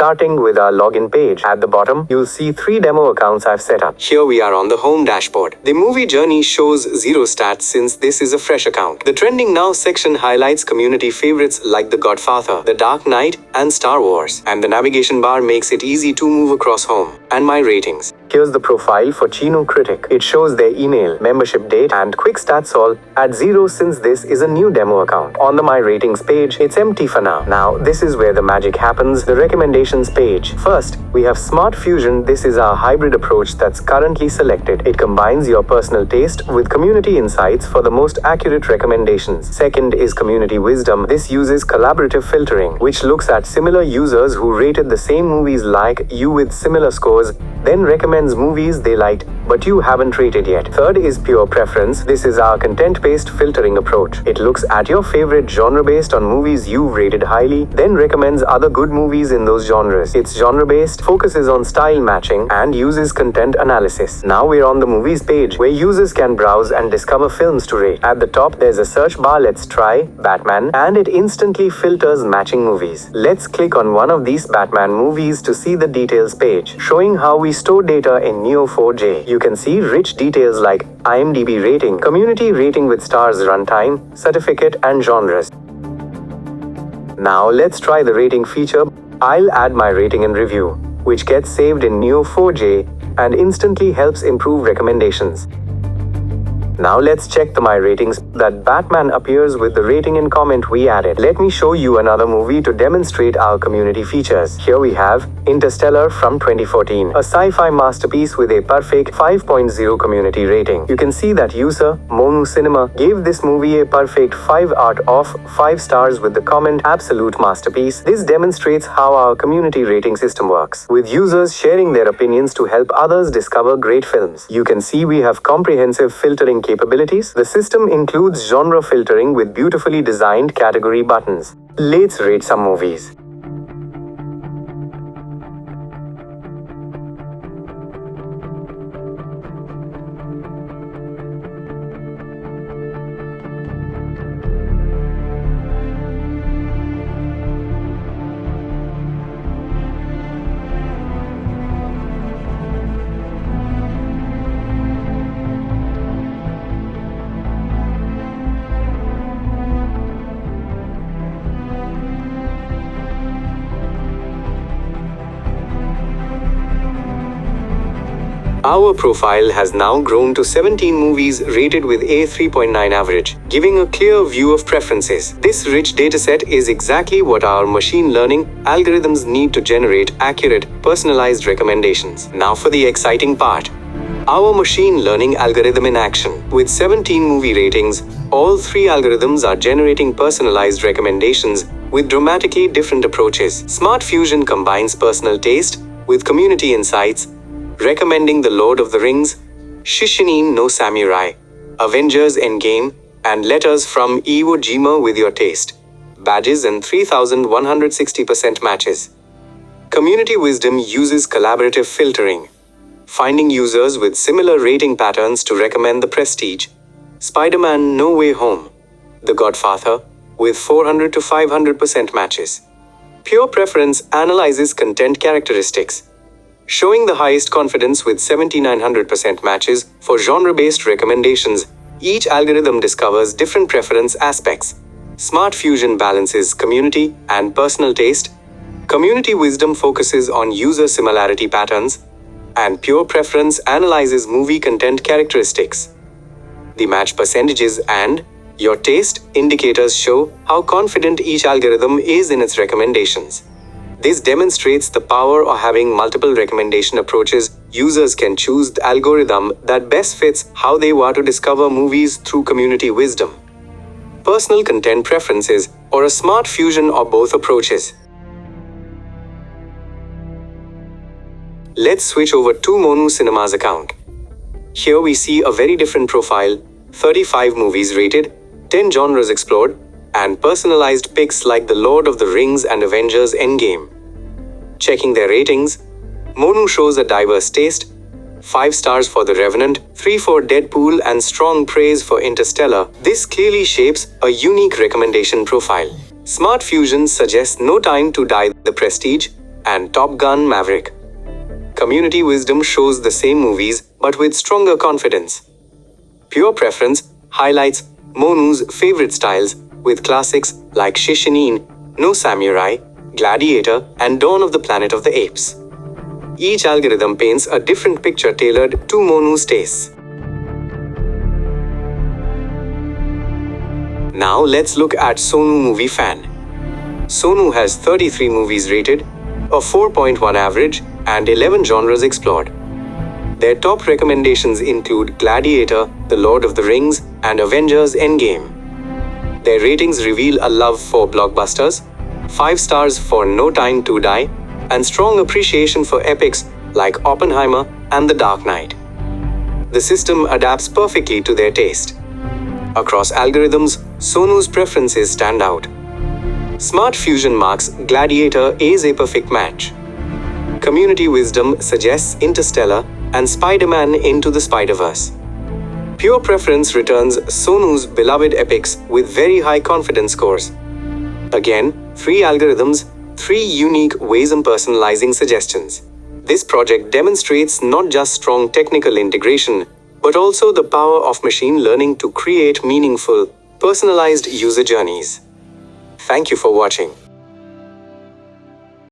starting with our login page. At the bottom, you'll see 3 demo accounts I've set up. Here we are on the home dashboard. The movie journey shows 0 stats since this is a fresh account. The Trending Now section highlights community favorites like The Godfather, The Dark Knight, and Star Wars. And the navigation bar makes it easy to move across home. And my ratings. Here's the profile for Chino Critic. It shows their email, membership date, and quick stats all at 0 since this is a new demo account. On the My Ratings page, it's empty for now. Now, this is where the magic happens, the recommendations page. First, we have Smart Fusion. This is our hybrid approach that's currently selected. It combines your personal taste with community insights for the most accurate recommendations. Second is Community Wisdom. This uses collaborative filtering, which looks at similar users who rated the same movies like you with similar scores, then recommends movies they liked but you haven't rated yet. Third is Pure Preference. This is our content-based filtering approach. It looks at your favorite genre based on movies you've rated highly, then recommends other good movies in those genres. It's genre-based, focuses on style matching, and uses content analysis. Now we're on the Movies page, where users can browse and discover films to rate. At the top, there's a search bar. Let's try Batman, and it instantly filters matching movies. Let's click on one of these Batman movies to see the details page, showing how we store data in Neo4j. You can see rich details like IMDb rating, community rating with stars, runtime, certificate, and genres. Now let's try the rating feature. I'll add my rating and review, which gets saved in Neo4j and instantly helps improve recommendations. Now let's check the My Ratings. That Batman appears with the rating and comment we added. Let me show you another movie to demonstrate our community features. Here we have Interstellar from 2014, a sci-fi masterpiece with a perfect 5.0 community rating. You can see that user Monu Cinema gave this movie a perfect 5 out of 5 stars with the comment absolute masterpiece. This demonstrates how our community rating system works, with users sharing their opinions to help others discover great films. You can see we have comprehensive filtering capabilities. The system includes genre filtering with beautifully designed category buttons. Let's rate some movies. Our profile has now grown to 17 movies rated with a 3.9 average, giving a clear view of preferences. This rich dataset is exactly what our machine learning algorithms need to generate accurate, personalized recommendations. Now for the exciting part. Our machine learning algorithm in action. With 17 movie ratings, all 3 algorithms are generating personalized recommendations with dramatically different approaches. Smart Fusion combines personal taste with community insights, recommending The Lord of the Rings, Shishinin no Samurai, Avengers Endgame, and Letters from Iwo Jima with your taste, badges, and 3,160% matches. Community Wisdom uses collaborative filtering, finding users with similar rating patterns to recommend The Prestige, Spider-Man No Way Home, The Godfather, with 400 to 500% matches. Pure Preference analyzes content characteristics, showing the highest confidence with 7,900% matches for genre-based recommendations. Each algorithm discovers different preference aspects. Smart Fusion balances community and personal taste. Community Wisdom focuses on user similarity patterns, and Pure Preference analyzes movie content characteristics. The match percentages and your taste indicators show how confident each algorithm is in its recommendations. This demonstrates the power of having multiple recommendation approaches. Users can choose the algorithm that best fits how they want to discover movies through community wisdom, personal content preferences, or a Smart Fusion or both approaches. Let's switch over to Monu Cinema's account. Here we see a very different profile, 35 movies rated, 10 genres explored, and personalized picks like The Lord of the Rings and Avengers Endgame. Checking their ratings, Monu shows a diverse taste, 5 stars for The Revenant, 3 for Deadpool, and strong praise for Interstellar. This clearly shapes a unique recommendation profile. Smart Fusion suggests No Time to Die, The Prestige, and Top Gun Maverick. Community wisdom shows the same movies but with stronger confidence. Pure preference highlights Monu's favorite styles with classics like Shishinin, No Samurai, Gladiator, and Dawn of the Planet of the Apes. Each algorithm paints a different picture tailored to Monu's tastes. Now let's look at Sonu Movie Fan. Sonu has 33 movies rated, a 4.1 average, and 11 genres explored. Their top recommendations include Gladiator, The Lord of the Rings, and Avengers Endgame. Their ratings reveal a love for blockbusters, 5 stars for No Time to Die, and strong appreciation for epics like Oppenheimer and The Dark Knight. The system adapts perfectly to their taste. Across algorithms, Sonu's preferences stand out. Smart Fusion marks Gladiator as a perfect match. Community wisdom suggests Interstellar and Spider-Man Into the Spider-Verse. Pure preference returns Sonu's beloved epics with very high confidence scores. Again, 3 algorithms, 3 unique ways of personalizing suggestions. This project demonstrates not just strong technical integration, but also the power of machine learning to create meaningful, personalized user journeys. Thank you for watching.